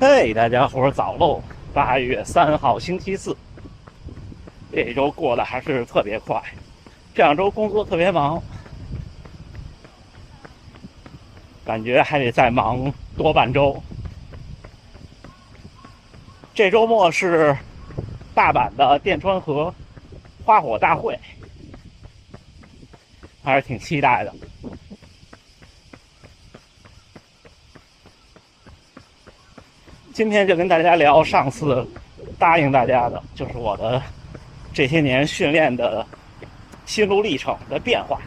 嘿，大家伙儿早喽！8月3号星期四，这一周过得还是特别快。这2周工作特别忙，感觉还得再忙多半周。这周末是大阪的电川河花火大会，还是挺期待的。今天就跟大家聊上次答应大家的，就是我的这些年训练的心路历程的变化。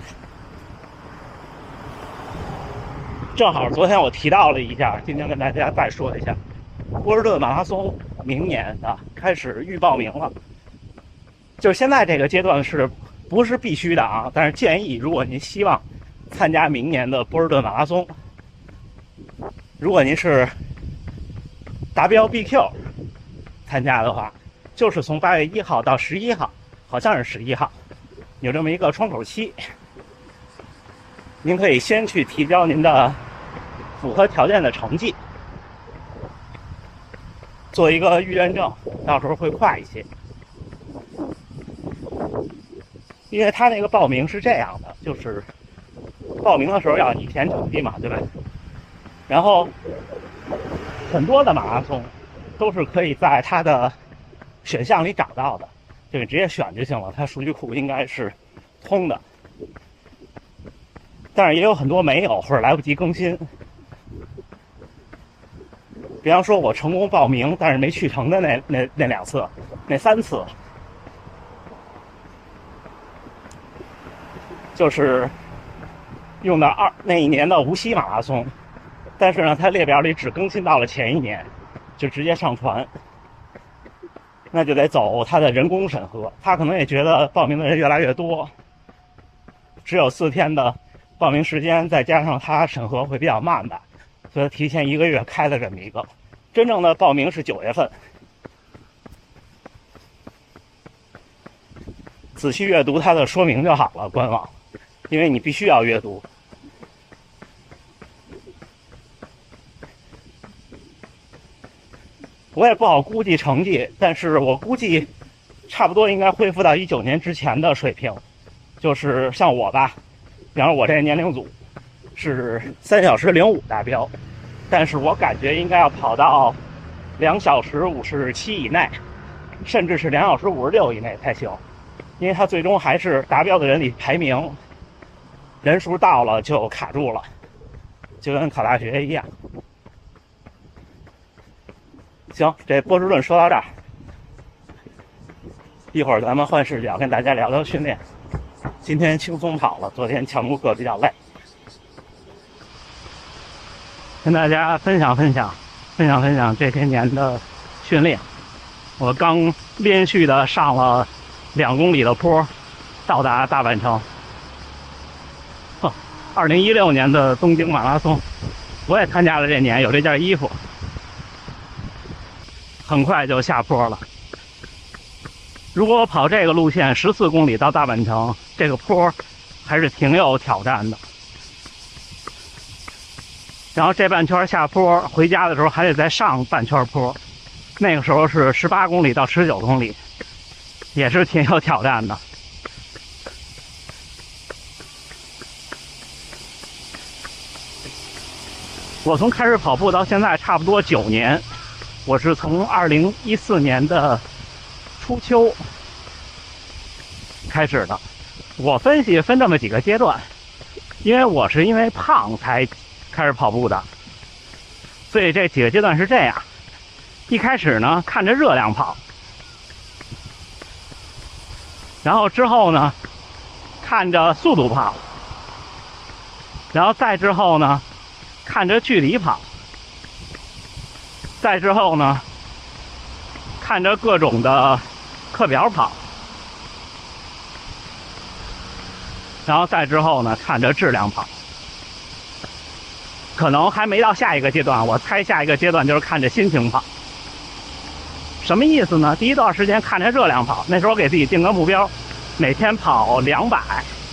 正好昨天我提到了一下，今天跟大家再说一下，波士顿马拉松明年的开始预报名了。就是现在这个阶段是不是必须的啊？但是建议，如果您希望参加明年的波士顿马拉松，如果您是WBQ 参加的话，就是从8月1号到11号，好像是11号，有这么一个窗口期。您可以先去提交您的符合条件的成绩，做一个预认证，到时候会快一些。因为他那个报名是这样的，就是报名的时候要你填成绩嘛，对吧？然后很多的马拉松都是可以在它的选项里找到的，就你直接选就行了，它数据库应该是通的。但是也有很多没有或者来不及更新。比方说我成功报名但是没去成的那2次，那3次，就是用的那一年的无锡马拉松。但是呢，它列表里只更新到了前一年，就直接上传，那就得走它的人工审核。他可能也觉得报名的人越来越多，只有4天的报名时间，再加上他审核会比较慢吧，所以提前1个月开了这么一个。真正的报名是9月份，仔细阅读它的说明就好了，官网，因为你必须要阅读。我也不好估计成绩，但是我估计差不多应该恢复到19年之前的水平。就是像我吧，比方说我这个年龄组是3小时05达标，但是我感觉应该要跑到2小时57以内，甚至是2小时56以内才行。因为它最终还是达标的人里排名，人数到了就卡住了，就跟考大学一样。行，这波士顿说到这儿，一会儿咱们换视角跟大家聊聊训练。今天轻松跑了，昨天强度课比较累，跟大家分享这些年的训练。我刚连续的上了2公里的坡，到达大阪城。2016年的东京马拉松，我也参加了这年，有这件衣服。很快就下坡了。如果我跑这个路线14公里到大阪城，这个坡还是挺有挑战的。然后这半圈下坡，回家的时候还得再上半圈坡，那个时候是18公里到19公里，也是挺有挑战的。我从开始跑步到现在差不多9年。我是从2014年的初秋开始的。我分析分这么几个阶段，因为我是因为胖才开始跑步的，所以这几个阶段是这样。一开始呢，看着热量跑，然后之后呢，看着速度跑，然后再之后呢，看着距离跑。再之后呢，看着各种的课表跑，然后再之后呢，看着质量跑。可能还没到下一个阶段，我猜下一个阶段就是看着心情跑。什么意思呢？第一段时间看着热量跑，那时候给自己定个目标，每天跑200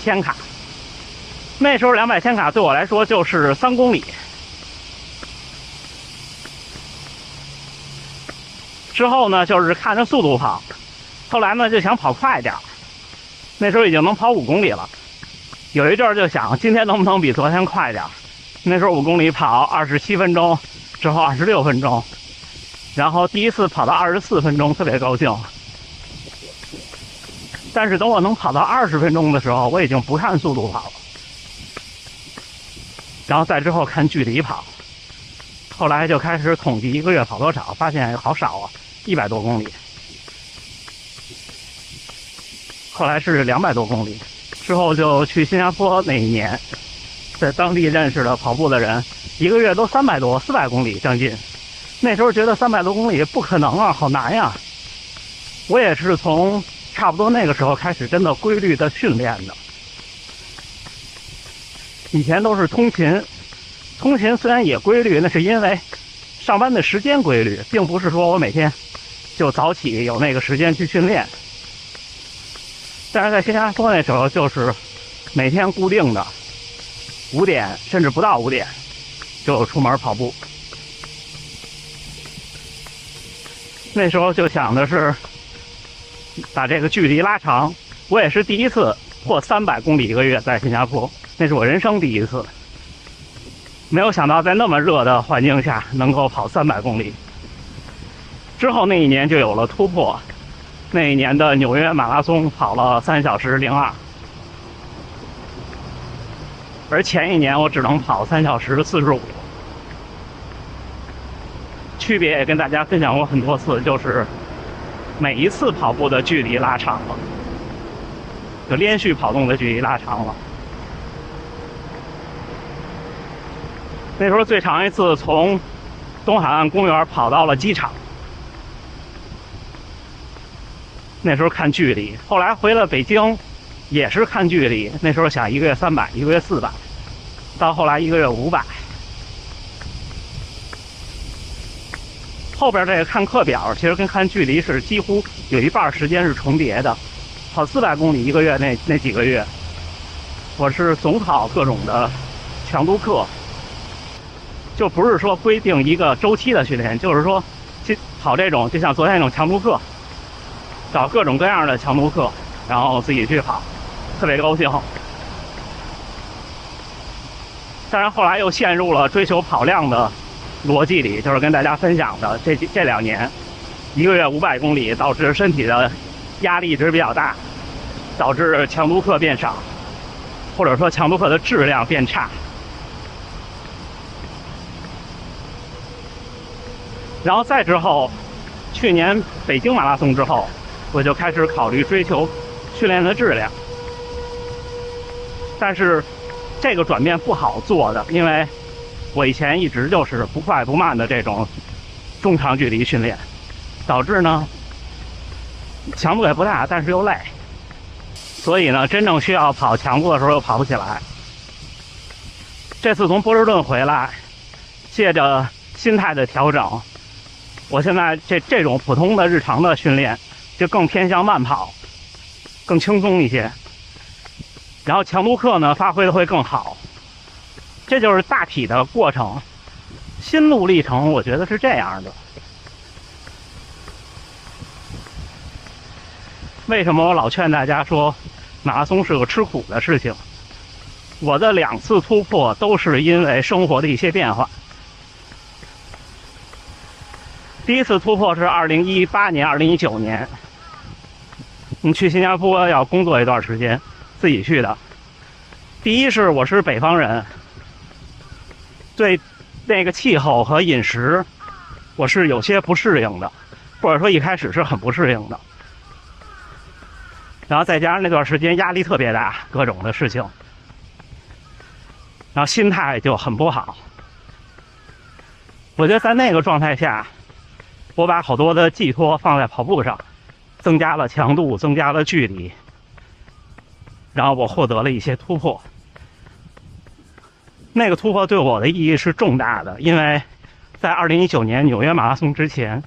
千卡。那时候200千卡对我来说就是3公里。之后呢，就是看着速度跑，后来呢就想跑快点，那时候已经能跑5公里了。有一阵儿就想今天能不能比昨天快点，那时候5公里跑27分钟，之后26分钟，然后第一次跑到24分钟，特别高兴。但是等我能跑到20分钟的时候，我已经不看速度跑了，然后再之后看距离跑。后来就开始统计1个月跑多少，发现好少啊，100多公里。后来是200多公里。之后就去新加坡那一年，在当地认识了跑步的人，1个月都300多、400公里将近。那时候觉得300多公里不可能啊，好难呀。我也是从差不多那个时候开始真的规律的训练的。以前都是通勤，通勤虽然也规律，那是因为上班的时间规律，并不是说我每天就早起有那个时间去训练。但是在新加坡那时候，就是每天固定的5点，甚至不到5点就出门跑步。那时候就想的是把这个距离拉长。我也是第一次破300公里1个月，在新加坡，那是我人生第一次。没有想到在那么热的环境下能够跑300公里。之后那一年就有了突破。那一年的纽约马拉松跑了3小时02，而前一年我只能跑3小时45。区别也跟大家分享过很多次，就是每一次跑步的距离拉长了，就连续跑动的距离拉长了。那时候最长一次从东海岸公园跑到了机场。那时候看距离，后来回了北京，也是看距离。那时候想1个月300，1个月400，到后来1个月500。后边这个看课表，其实跟看距离是几乎有一半时间是重叠的。跑400公里1个月那几个月，我是总跑各种的强度课，就不是说规定一个周期的训练，就是说跑这种就像昨天那种强度课。找各种各样的强度课，然后自己去跑，特别高兴。当然后来又陷入了追求跑量的逻辑里，就是跟大家分享的这2年，1个月500公里，导致身体的压力值比较大，导致强度课变少，或者说强度课的质量变差。然后再之后，去年北京马拉松之后，我就开始考虑追求训练的质量。但是这个转变不好做的，因为我以前一直就是不快不慢的这种中长距离训练，导致呢强度也不大，但是又累，所以呢真正需要跑强度的时候又跑不起来。这次从波士顿回来，借着心态的调整，我现在这种普通的日常的训练就更偏向慢跑，更轻松一些。然后强度课呢发挥的会更好，这就是大体的过程。心路历程我觉得是这样的。为什么我老劝大家说马拉松是个吃苦的事情？我的2次突破都是因为生活的一些变化。第一次突破是2018年、2019年，去新加坡要工作一段时间，自己去的。第一是我是北方人，对那个气候和饮食我是有些不适应的，或者说一开始是很不适应的。然后再加上那段时间压力特别大，各种的事情，然后心态就很不好。我觉得在那个状态下，我把好多的寄托放在跑步上，增加了强度，增加了距离，然后我获得了一些突破。那个突破对我的意义是重大的，因为在2019年纽约马拉松之前，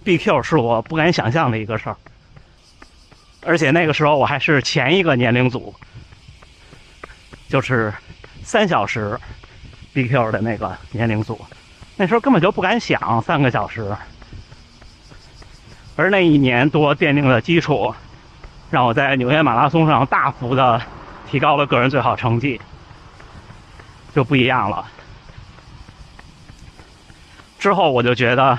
BQ 是我不敢想象的一个事儿，而且那个时候我还是前一个年龄组，就是3小时 BQ 的那个年龄组，那时候根本就不敢想3个小时。而那一年多奠定的基础，让我在纽约马拉松上大幅的提高了个人最好成绩，就不一样了。之后我就觉得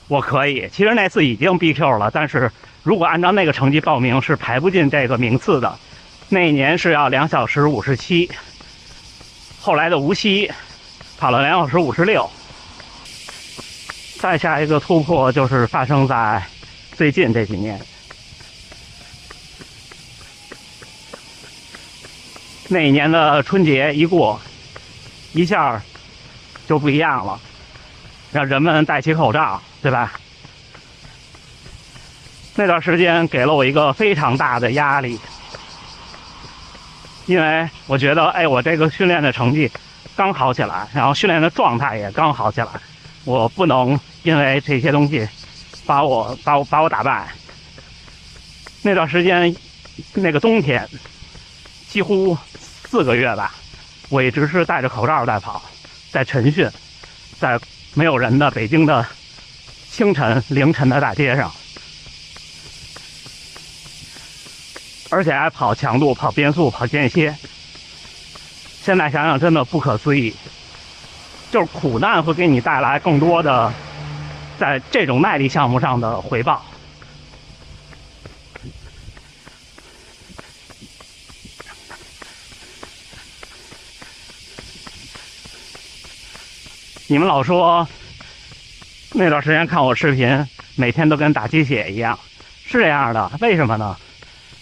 我可以，其实那次已经 BQ 了，但是如果按照那个成绩报名是排不进这个名次的。那一年是要2小时57，后来的无锡跑了2小时56。再下一个突破就是发生在最近这几年。那一年的春节一过，一下就不一样了，让人们戴起口罩，对吧？那段时间给了我一个非常大的压力，因为我觉得，我这个训练的成绩刚好起来，然后训练的状态也刚好起来，我不能因为这些东西把我打败。那段时间，那个冬天，几乎4个月吧，我一直是戴着口罩在跑，在晨训，在没有人的北京的清晨凌晨的大街上，而且还跑强度、跑变速、跑间歇。现在想想真的不可思议，就是苦难会给你带来更多的在这种耐力项目上的回报。你们老说那段时间看我视频每天都跟打鸡血一样，是这样的，为什么呢？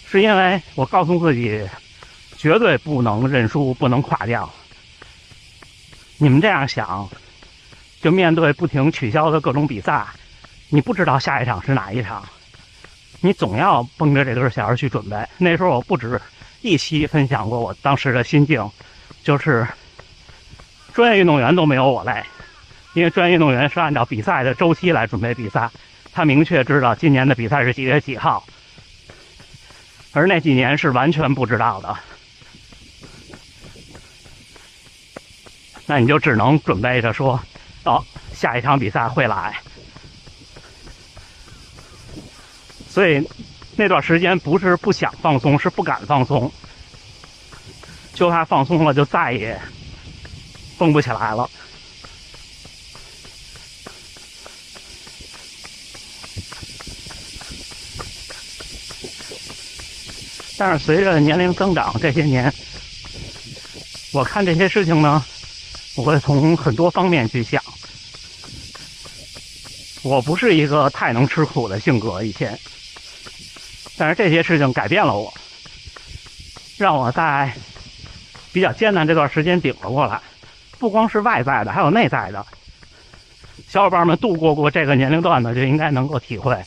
是因为我告诉自己绝对不能认输，不能垮掉。你们这样想，就面对不停取消的各种比赛，你不知道下一场是哪一场，你总要绷着这根弦去准备。那时候我不止一期分享过我当时的心境，就是专业运动员都没有我累，因为专业运动员是按照比赛的周期来准备比赛，他明确知道今年的比赛是几月几号，而那几年是完全不知道的。那你就只能准备着说，下一场比赛会来。所以那段时间不是不想放松，是不敢放松，就怕放松了就再也蹦不起来了。但是随着年龄增长，这些年我看这些事情呢，我会从很多方面去想。我不是一个太能吃苦的性格以前，但是这些事情改变了我，让我在比较艰难这段时间顶了过来。不光是外在的，还有内在的。小伙伴们度过这个年龄段的，就应该能够体会，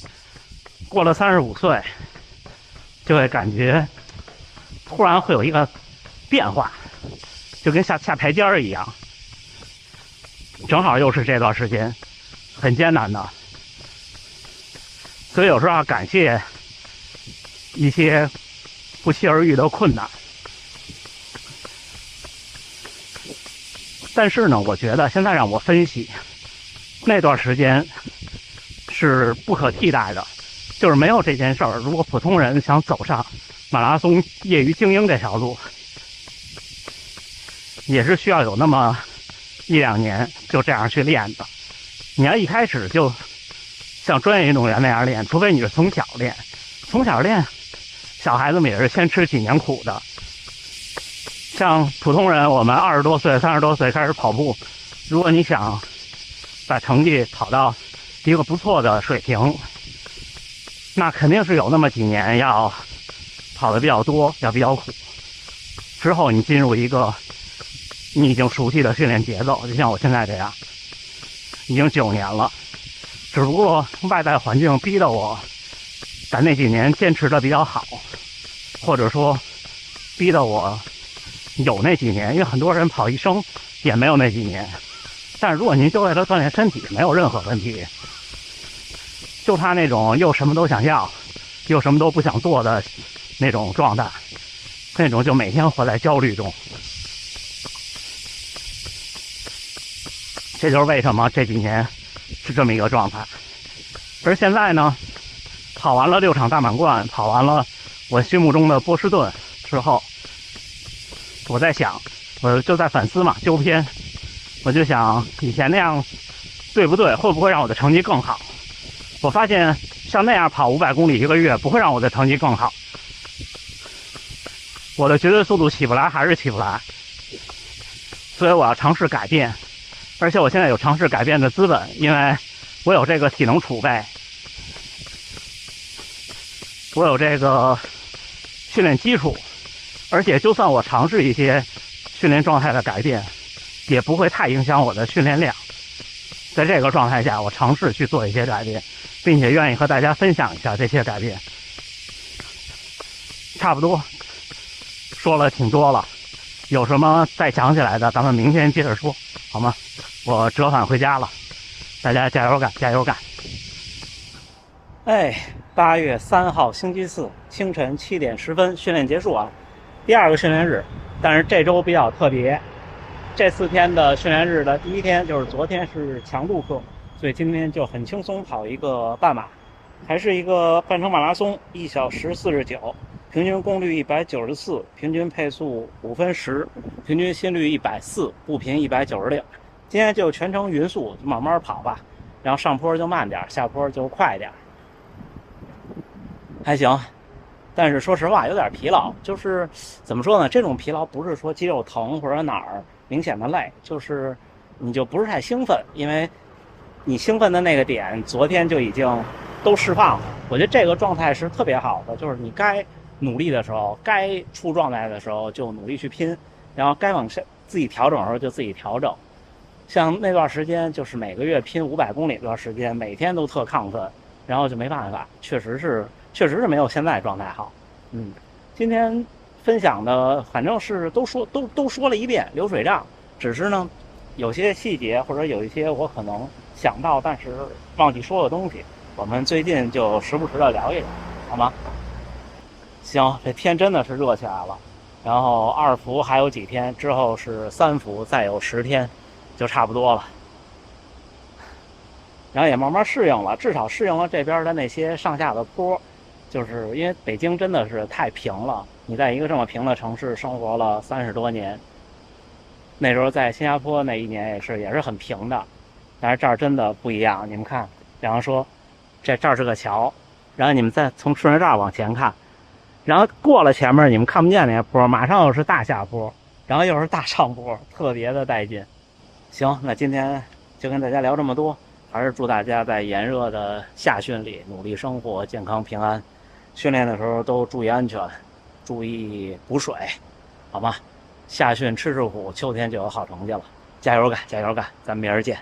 过了35岁就会感觉突然会有一个变化，就跟下台阶一样。正好又是这段时间很艰难的，所以有时候要感谢一些不期而遇的困难。但是呢，我觉得现在让我分析，那段时间是不可替代的，就是没有这件事儿，如果普通人想走上马拉松业余精英这条路，也是需要有那么1-2年就这样去练的。你要一开始就像专业运动员那样练，除非你是从小练，小孩子们也是先吃几年苦的。像普通人，我们20多岁、30多岁开始跑步，如果你想把成绩跑到一个不错的水平，那肯定是有那么几年要跑得比较多，要比较苦。之后你进入一个你已经熟悉的训练节奏，就像我现在这样，已经9年了。只不过外在环境逼得我在那几年坚持的比较好，或者说逼得我有那几年，因为很多人跑一生也没有那几年。但是如果您就为了锻炼身体，没有任何问题。就他那种又什么都想要，又什么都不想做的那种状态，那种就每天活在焦虑中。这就是为什么这几年是这么一个状态。而现在呢，跑完了6场大满贯，跑完了我心目中的波士顿之后，我在想，我就在反思嘛，纠偏，我就想以前那样对不对，会不会让我的成绩更好？我发现像那样跑500公里1个月不会让我的成绩更好，我的绝对速度起不来，还是起不来，所以我要尝试改变，而且我现在有尝试改变的资本，因为我有这个体能储备，我有这个训练基础，而且就算我尝试一些训练状态的改变，也不会太影响我的训练量。在这个状态下，我尝试去做一些改变，并且愿意和大家分享一下这些改变。差不多说了挺多了，有什么再想起来的，咱们明天接着说，好吗？我折返回家了，大家加油干，加油干！哎，8月3号星期四清晨7点10分，训练结束啊，第2个训练日。但是这周比较特别，这4天的训练日的第1天就是昨天是强度课，所以今天就很轻松跑一个半马，还是一个半程马拉松，1小时49。平均功率194，平均配速5分10，平均心率140，步频196。今天就全程匀速，慢慢跑吧，然后上坡就慢点，下坡就快点，还行。但是说实话有点疲劳，就是怎么说呢？这种疲劳不是说肌肉疼或者哪儿明显的累，就是你就不是太兴奋，因为你兴奋的那个点昨天就已经都释放了。我觉得这个状态是特别好的，就是你该努力的时候，该出状态的时候就努力去拼，然后该往下自己调整的时候就自己调整。像那段时间就是每个月拼500公里这段时间，每天都特亢奋，然后就没办法，确实是没有现在状态好。今天分享的反正是都说了一遍流水账，只是呢有些细节或者有一些我可能想到但是忘记说的东西，我们最近就时不时的聊一聊，好吗？行，这天真的是热起来了，然后2伏还有几天，之后是3伏，再有10天就差不多了，然后也慢慢适应了，至少适应了这边的那些上下的坡，就是因为北京真的是太平了，你在一个这么平的城市生活了30多年，那时候在新加坡那1年也是很平的，但是这儿真的不一样。你们看，比方说这儿是个桥，然后你们再从顺着这儿往前看，然后过了前面你们看不见那些坡，马上又是大下坡，然后又是大上坡，特别的带劲。行，那今天就跟大家聊这么多，还是祝大家在炎热的夏训里努力生活，健康平安，训练的时候都注意安全，注意补水，好吗？夏训吃苦，秋天就有好成绩了，加油干，加油干，咱们明儿见。